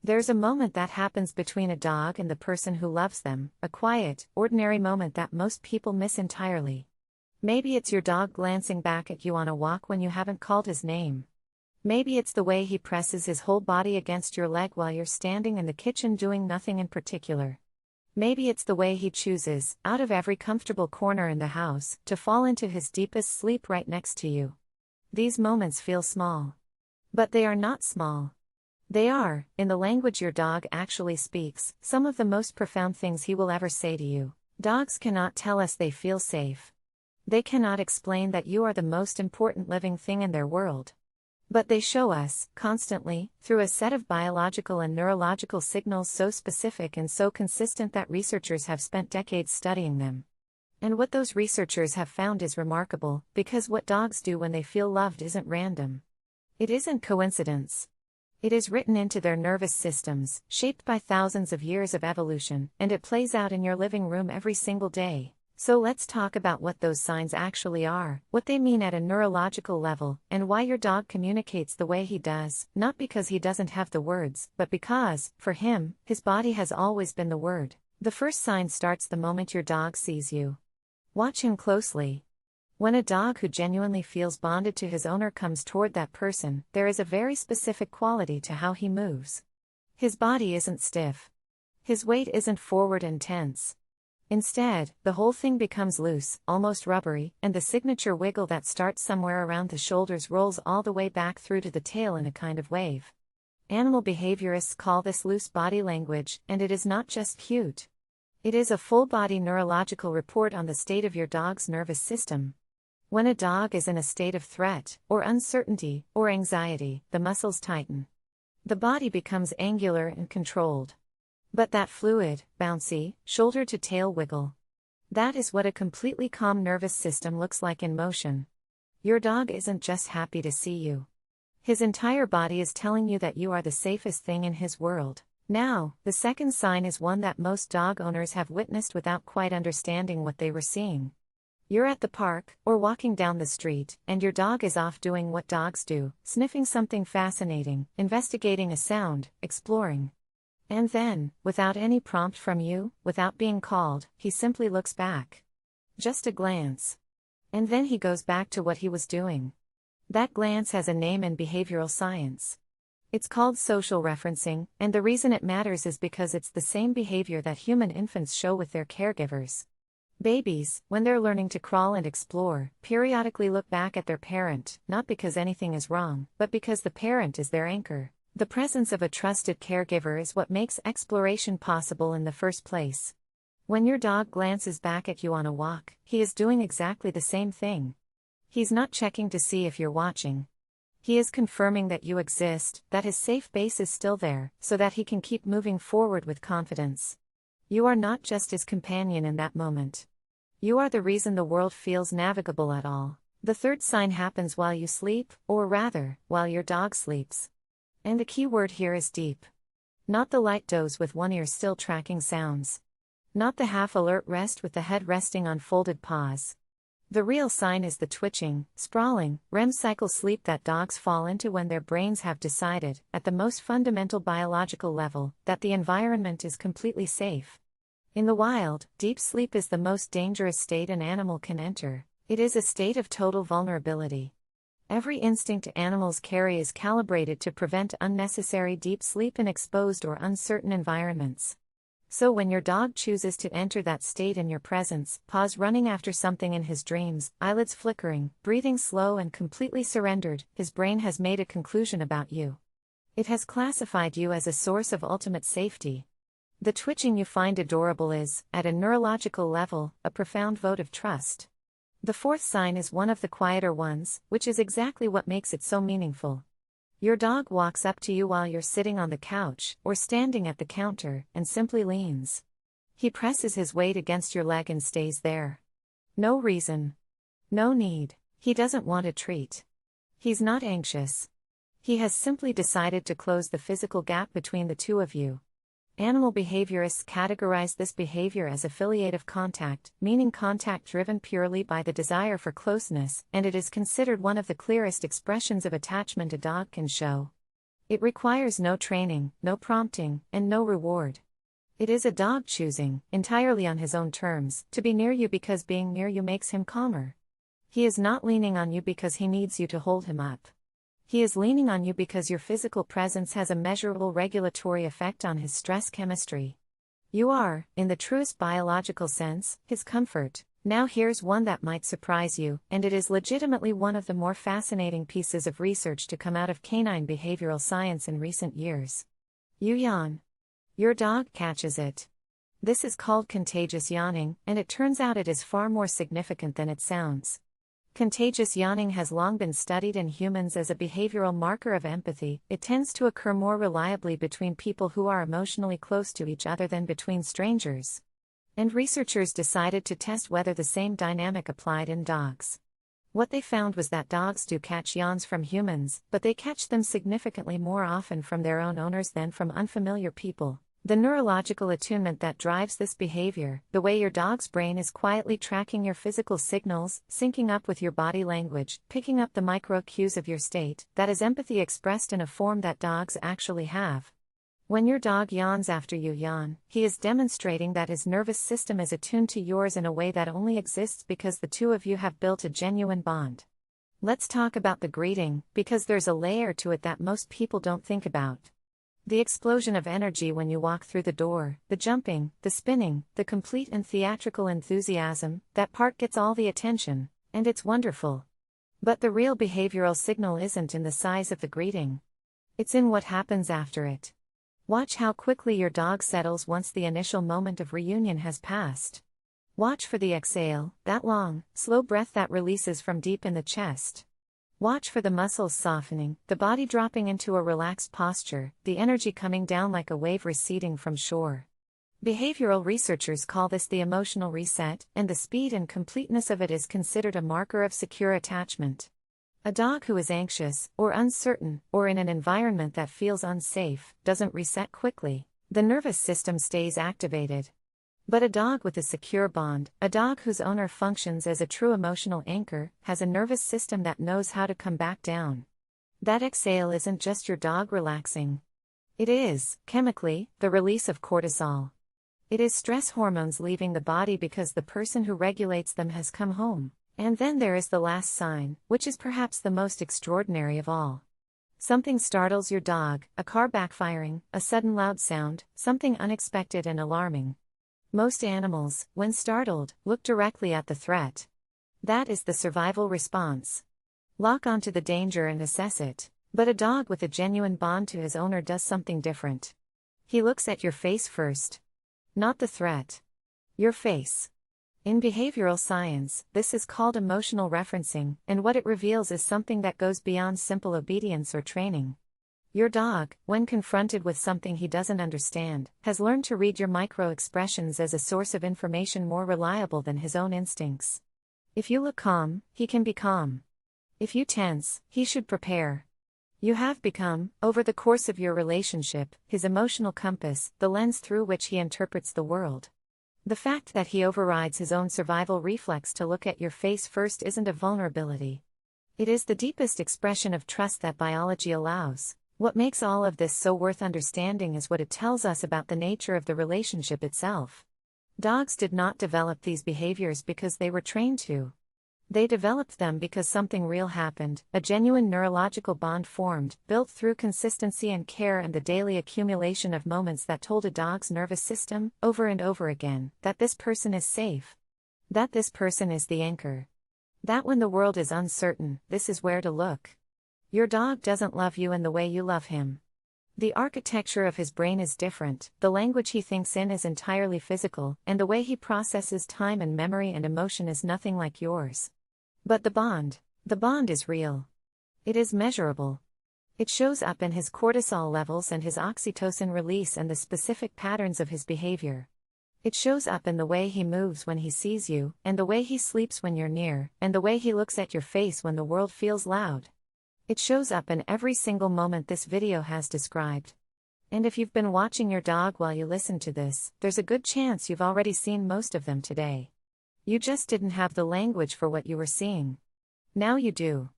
There's a moment that happens between a dog and the person who loves them, a quiet, ordinary moment that most people miss entirely. Maybe it's your dog glancing back at you on a walk when you haven't called his name. Maybe it's the way he presses his whole body against your leg while you're standing in the kitchen doing nothing in particular. Maybe it's the way he chooses, out of every comfortable corner in the house, to fall into his deepest sleep right next to you. These moments feel small. But they are not small. They are, in the language your dog actually speaks, some of the most profound things he will ever say to you. Dogs cannot tell us they feel safe. They cannot explain that you are the most important living thing in their world. But they show us, constantly, through a set of biological and neurological signals so specific and so consistent that researchers have spent decades studying them. And what those researchers have found is remarkable, because what dogs do when they feel loved isn't random. It isn't coincidence. It is written into their nervous systems, shaped by thousands of years of evolution, and it plays out in your living room every single day. So let's talk about what those signs actually are, what they mean at a neurological level, and why your dog communicates the way he does, not because he doesn't have the words, but because, for him, his body has always been the word. The first sign starts the moment your dog sees you. Watch him closely. When a dog who genuinely feels bonded to his owner comes toward that person, there is a very specific quality to how he moves. His body isn't stiff. His weight isn't forward and tense. Instead, the whole thing becomes loose, almost rubbery, and the signature wiggle that starts somewhere around the shoulders rolls all the way back through to the tail in a kind of wave. Animal behaviorists call this loose body language, and it is not just cute. It is a full-body neurological report on the state of your dog's nervous system. When a dog is in a state of threat, or uncertainty, or anxiety, the muscles tighten. The body becomes angular and controlled. But that fluid, bouncy, shoulder-to-tail wiggle. That is what a completely calm nervous system looks like in motion. Your dog isn't just happy to see you. His entire body is telling you that you are the safest thing in his world. Now, the second sign is one that most dog owners have witnessed without quite understanding what they were seeing. You're at the park, or walking down the street, and your dog is off doing what dogs do, sniffing something fascinating, investigating a sound, exploring. And then, without any prompt from you, without being called, he simply looks back. Just a glance. And then he goes back to what he was doing. That glance has a name in behavioral science. It's called social referencing, and the reason it matters is because it's the same behavior that human infants show with their caregivers. Babies, when they're learning to crawl and explore, periodically look back at their parent, not because anything is wrong, but because the parent is their anchor. The presence of a trusted caregiver is what makes exploration possible in the first place. When your dog glances back at you on a walk, he is doing exactly the same thing. He's not checking to see if you're watching. He is confirming that you exist, that his safe base is still there, so that he can keep moving forward with confidence. You are not just his companion in that moment. You are the reason the world feels navigable at all. The third sign happens while you sleep, or rather, while your dog sleeps. And the key word here is deep. Not the light doze with one ear still tracking sounds. Not the half-alert rest with the head resting on folded paws. The real sign is the twitching, sprawling, REM cycle sleep that dogs fall into when their brains have decided, at the most fundamental biological level, that the environment is completely safe. In the wild, deep sleep is the most dangerous state an animal can enter. It is a state of total vulnerability. Every instinct animals carry is calibrated to prevent unnecessary deep sleep in exposed or uncertain environments. So when your dog chooses to enter that state in your presence, paws running after something in his dreams, eyelids flickering, breathing slow and completely surrendered, his brain has made a conclusion about you. It has classified you as a source of ultimate safety. The twitching you find adorable is, at a neurological level, a profound vote of trust. The fourth sign is one of the quieter ones, which is exactly what makes it so meaningful. Your dog walks up to you while you're sitting on the couch, or standing at the counter, and simply leans. He presses his weight against your leg and stays there. No reason. No need. He doesn't want a treat. He's not anxious. He has simply decided to close the physical gap between the two of you. Animal behaviorists categorize this behavior as affiliative contact, meaning contact driven purely by the desire for closeness, and it is considered one of the clearest expressions of attachment a dog can show. It requires no training, no prompting, and no reward. It is a dog choosing, entirely on his own terms, to be near you because being near you makes him calmer. He is not leaning on you because he needs you to hold him up. He is leaning on you because your physical presence has a measurable regulatory effect on his stress chemistry. You are, in the truest biological sense, his comfort. Now here's one that might surprise you, and it is legitimately one of the more fascinating pieces of research to come out of canine behavioral science in recent years. You yawn. Your dog catches it. This is called contagious yawning, and it turns out it is far more significant than it sounds. Contagious yawning has long been studied in humans as a behavioral marker of empathy. It tends to occur more reliably between people who are emotionally close to each other than between strangers. And researchers decided to test whether the same dynamic applied in dogs. What they found was that dogs do catch yawns from humans, but they catch them significantly more often from their own owners than from unfamiliar people. The neurological attunement that drives this behavior, the way your dog's brain is quietly tracking your physical signals, syncing up with your body language, picking up the micro cues of your state, that is empathy expressed in a form that dogs actually have. When your dog yawns after you yawn, he is demonstrating that his nervous system is attuned to yours in a way that only exists because the two of you have built a genuine bond. Let's talk about the greeting, because there's a layer to it that most people don't think about. The explosion of energy when you walk through the door, the jumping, the spinning, the complete and theatrical enthusiasm, that part gets all the attention, and it's wonderful. But the real behavioral signal isn't in the size of the greeting. It's in what happens after it. Watch how quickly your dog settles once the initial moment of reunion has passed. Watch for the exhale, that long, slow breath that releases from deep in the chest. Watch for the muscles softening, the body dropping into a relaxed posture, the energy coming down like a wave receding from shore. Behavioral researchers call this the emotional reset, and the speed and completeness of it is considered a marker of secure attachment. A dog who is anxious, or uncertain, or in an environment that feels unsafe, doesn't reset quickly. The nervous system stays activated. But a dog with a secure bond, a dog whose owner functions as a true emotional anchor, has a nervous system that knows how to come back down. That exhale isn't just your dog relaxing. It is, chemically, the release of cortisol. It is stress hormones leaving the body because the person who regulates them has come home. And then there is the last sign, which is perhaps the most extraordinary of all. Something startles your dog, a car backfiring, a sudden loud sound, something unexpected and alarming. Most animals, when startled, look directly at the threat. That is the survival response. Lock onto the danger and assess it. But a dog with a genuine bond to his owner does something different. He looks at your face first. Not the threat. Your face. In behavioral science, this is called emotional referencing, and what it reveals is something that goes beyond simple obedience or training. Your dog, when confronted with something he doesn't understand, has learned to read your micro-expressions as a source of information more reliable than his own instincts. If you look calm, he can be calm. If you tense, he should prepare. You have become, over the course of your relationship, his emotional compass, the lens through which he interprets the world. The fact that he overrides his own survival reflex to look at your face first isn't a vulnerability. It is the deepest expression of trust that biology allows. What makes all of this so worth understanding is what it tells us about the nature of the relationship itself. Dogs did not develop these behaviors because they were trained to. They developed them because something real happened, a genuine neurological bond formed, built through consistency and care and the daily accumulation of moments that told a dog's nervous system, over and over again, that this person is safe. That this person is the anchor. That when the world is uncertain, this is where to look. Your dog doesn't love you in the way you love him. The architecture of his brain is different, the language he thinks in is entirely physical, and the way he processes time and memory and emotion is nothing like yours. But the bond is real. It is measurable. It shows up in his cortisol levels and his oxytocin release and the specific patterns of his behavior. It shows up in the way he moves when he sees you, and the way he sleeps when you're near, and the way he looks at your face when the world feels loud. It shows up in every single moment this video has described. And if you've been watching your dog while you listen to this, there's a good chance you've already seen most of them today. You just didn't have the language for what you were seeing. Now you do.